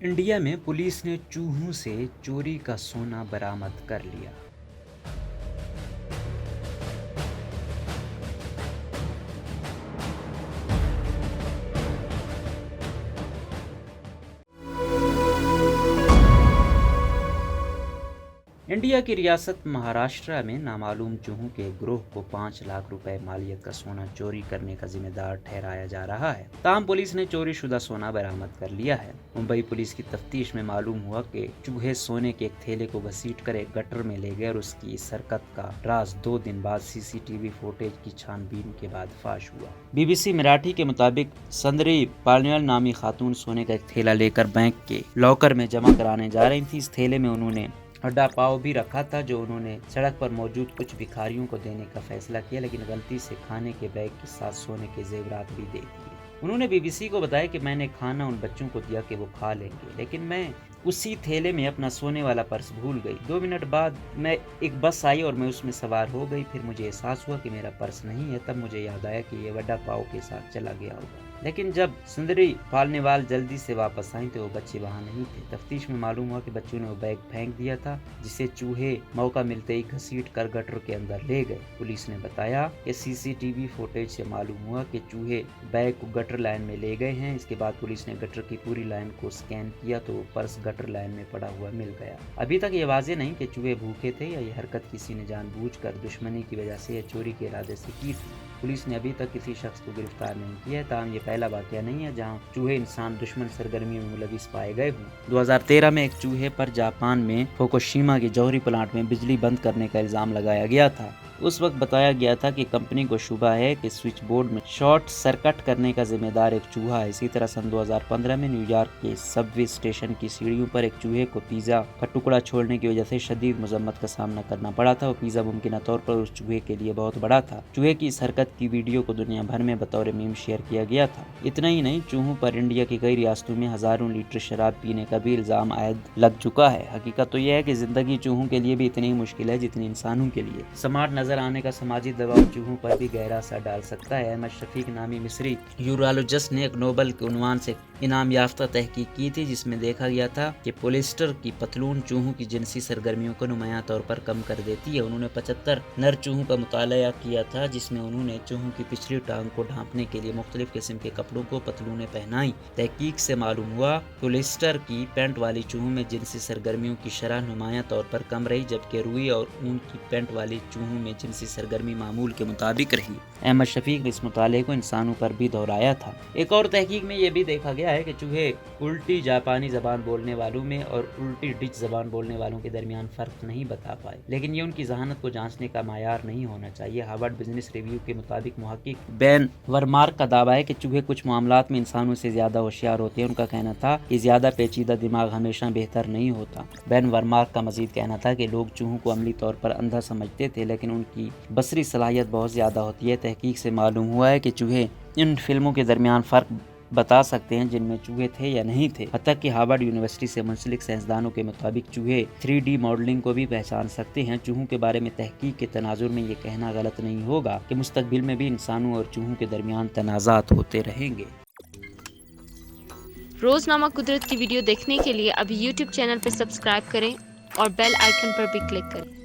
India में police ने चूहों से चोरी का सोना बरामद कर लिया। इंडिया की रियासत महाराष्ट्र में नामालूम चूहों के गिरोह को 5 लाख रुपए मालियत का सोना चोरी करने का जिम्मेदार ठहराया जा रहा है। ताहम पुलिस ने चोरी शुदा सोना बरामद कर लिया है। मुंबई पुलिस की तफ्तीश में मालूम हुआ कि चूहे सोने के एक थैले को घसीट कर एक गटर में ले गए और उसकी इस हरकत का राज 2 दिन बाद सीसीटीवी फुटेज की छानबीन के बाद फाश हुआ। BBC मराठी के मुताबिक संदरी पालनियल नामी खातून सोने का एक थैला लेकर बैंक के लॉकर में जमा कराने जा रही थी। इस थैले में उन्होंने हड्डा पाव भी रखा था जो उन्होंने सड़क पर मौजूद कुछ भिखारियों को देने का फैसला किया, लेकिन गलती से खाने के बैग के साथ सोने के जेवरात भी दे दिए। उन्होंने BBC को बताया कि मैंने खाना उन बच्चों को दिया कि वो खा लेंगे, लेकिन मैं उसी थैले में अपना सोने वाला पर्स भूल गई। 2 मिनट बाद मैं एक बस आई और मैं उसमें सवार हो गई। फिर मुझे एहसास हुआ कि मेरा पर्स नहीं है। तब मुझे याद आया कि ये वड़ा पाव के साथ चला गया होगा, लेकिन जब सुंदरी पालनेवाल जल्दी से वापस आई तो वो बच्चे वहाँ नहीं थे। तफ्तीश में मालूम हुआ कि बच्चों ने वो बैग फेंक दिया था, जिसे चूहे मौका मिलते ही घसीट कर गटर के अंदर ले गए। पुलिस ने बताया कि CCTV फुटेज से मालूम हुआ कि चूहे बैग को गटर लाइन में ले गए हैं। इसके बाद पुलिस ने गटर की पूरी लाइन को स्कैन किया तो पर्स गटर लाइन में पड़ा हुआ मिल गया। अभी तक ये वाज़ेह नहीं कि चूहे भूखे थे या ये हरकत किसी ने जानबूझकर दुश्मनी की वजह से या चोरी के इरादे से की थी। पुलिस ने अभी तक किसी शख्स को गिरफ्तार नहीं किया है। ताहम ये पहला वाकया नहीं है जहां चूहे इंसान दुश्मन सरगर्मियों में मुलविस पाए गए हों। 2013 में एक चूहे पर जापान में फुकुशिमा के जौहरी प्लांट में बिजली बंद करने का इल्जाम लगाया गया था। उस वक्त बताया गया था कि कंपनी को शुबा है कि स्विच बोर्ड में शॉर्ट सर्किट करने का जिम्मेदार एक चूहा है। इसी तरह सन 2015 में न्यूयॉर्क के सबवे स्टेशन की सीढ़ियों पर एक चूहे को पिज्जा का टुकड़ा छोड़ने की वजह से शदीद मजम्मत का सामना करना पड़ा था। वो पिज्जा मुमकिन तौर पर उस चूहे के लिए बहुत बड़ा था। चूहे की इस हरकत की वीडियो को दुनिया भर में बतौर मीम शेयर किया गया था। इतना ही नहीं, चूहों पर इंडिया की कई रियासतों में हजारों लीटर शराब पीने का भी इल्जाम आयद लग चुका है। हकीकत तो यह है कि जिंदगी चूहों के लिए भी इतनी ही मुश्किल है जितनी इंसानों के लिए। स्मार्ट नजर आने का समाजी दबाव चूहों पर भी गहरा असर डाल सकता है। अहमद शफीक नामी मिस्री यूरोलॉजिस्ट ने एक नोबेल के उन्वान से इनाम याफ्ता तहकीक की थी, जिसमें देखा गया था कि पोलिस्टर की पतलून चूहों की जिनसी सरगर्मियों को नुमायां तौर पर कम कर देती है। उन्होंने 75 नर चूहों का मुताला किया था, जिसमें उन्होंने चूहों की पिछली टांग को ढांपने के लिए मुख्तलिफ किस्म के कपड़ों को पतलूनें पहनाई। तहकीक से मालूम हुआ पोलिस्टर की पैंट वाली चूहों में जिनसी सरगर्मियों की शरह नुमायां तौर पर कम रही, जबकि रुई और ऊन की पैंट वाली चूहों में जिनसी सरगर्मी मामूल के मुताबिक रही। अहमद शफीक ने इस मुताले को इंसानों पर भी दोहराया था। एक और तहकीक में यह भी देखा गया है कि चूहे उल्टी जापानी जबान बोलने वालों में और उल्टी डिच जबान बोलने वालों के दरमियान फर्क नहीं बता पाए, लेकिन ये उनकी जहानत को जांचने का मायार नहीं होना चाहिए। हार्वर्ड बिजनेस रिव्यू के मुताबिक मुहक्किक बेन वर्मार्क का दावा है कि चूहे कुछ मामलात में इंसानों से ज्यादा होशियार होते हैं। उनका कहना था कि ज्यादा पेचीदा दिमाग हमेशा बेहतर नहीं होता। बेन वर्मार्क का मजीद कहना था कि लोग चूहों को अमली तौर पर अंधा समझते थे, लेकिन उनकी बसरी सलाहियत बहुत ज्यादा होती है। तहकीक से मालूम हुआ है कि चूहे इन फिल्मों के दरमियान फर्क बता सकते हैं जिनमें चूहे थे या नहीं थे। हत्ता कि हार्वर्ड यूनिवर्सिटी से मुंसलिक साइंसदानों के मुताबिक चूहे 3D मॉडलिंग को भी पहचान सकते हैं। चूहों के बारे में तहकीक के तनाजुर में ये कहना गलत नहीं होगा कि मुस्तकबिल में भी इंसानों और चूहों के दरमियान तनाज़ात होते रहेंगे। रोजनामा कुदरत की वीडियो देखने के लिए अभी YouTube चैनल पर सब्सक्राइब करें और बेल आइकन पर भी क्लिक करें।